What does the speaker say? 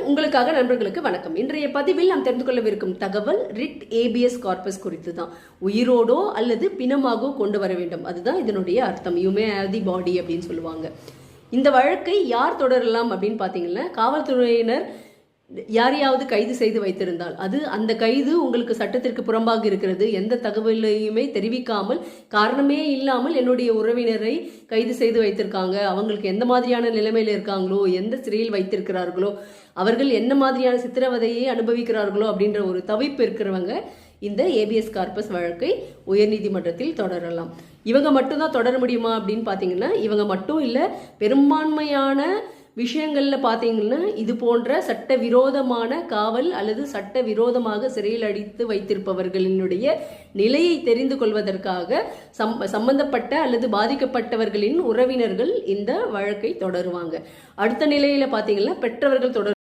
உங்களுக்காக நண்பர்களுக்கு வணக்கம். இன்றைய பதிவில் நாம் தெரிந்து கொள்ளவிருக்கும் தகவல் ரிட் ஏபிஎஸ் கார்பஸ் குறித்து தான். உயிரோடோ அல்லது பிணமாகவோ கொண்டு வர வேண்டும், அதுதான் இதனுடைய அர்த்தம். யூ மே ஹேவ் தி பாடி அப்படின்னு சொல்லுவாங்க. இந்த வழக்கை யார் தொடரலாம் அப்படின்னு பார்த்தீங்கன்னா, காவல்துறையினர் யாரையாவது கைது செய்து வைத்திருந்தால், அது அந்த கைது உங்களுக்கு சட்டத்திற்கு புறம்பாக இருக்கிறது, எந்த தகவலையுமே தெரிவிக்காமல் காரணமே இல்லாமல் என்னுடைய உறவினரை கைது செய்து வைத்திருக்காங்க, அவங்களுக்கு எந்த மாதிரியான நிலைமையில் இருக்காங்களோ, எந்த சிறையில் வைத்திருக்கிறார்களோ, அவர்கள் என்ன மாதிரியான சித்திரவதையை அனுபவிக்கிறார்களோ அப்படின்ற ஒரு தவிப்பு இருக்கிறவங்க இந்த ஏபிஎஸ் கார்பஸ் வழக்கை உயர்நீதிமன்றத்தில் தொடரலாம். இவங்க மட்டும்தான் தொடர முடியுமா அப்படின்னு பார்த்தீங்கன்னா, இவங்க மட்டும் இல்லை, பெரும்பான்மையான விஷயங்களில் பார்த்தீங்கன்னா இது போன்ற சட்டவிரோதமான காவல் அல்லது சட்டவிரோதமாக சிறையில் அடைத்து வைத்திருப்பவர்களினுடைய நிலையை தெரிந்து கொள்வதற்காக சம்பந்தப்பட்ட அல்லது பாதிக்கப்பட்டவர்களின் உறவினர்கள் இந்த வழக்கை தொடருவாங்க. அடுத்த நிலையில் பார்த்தீங்கன்னா பெற்றவர்கள் தொடர்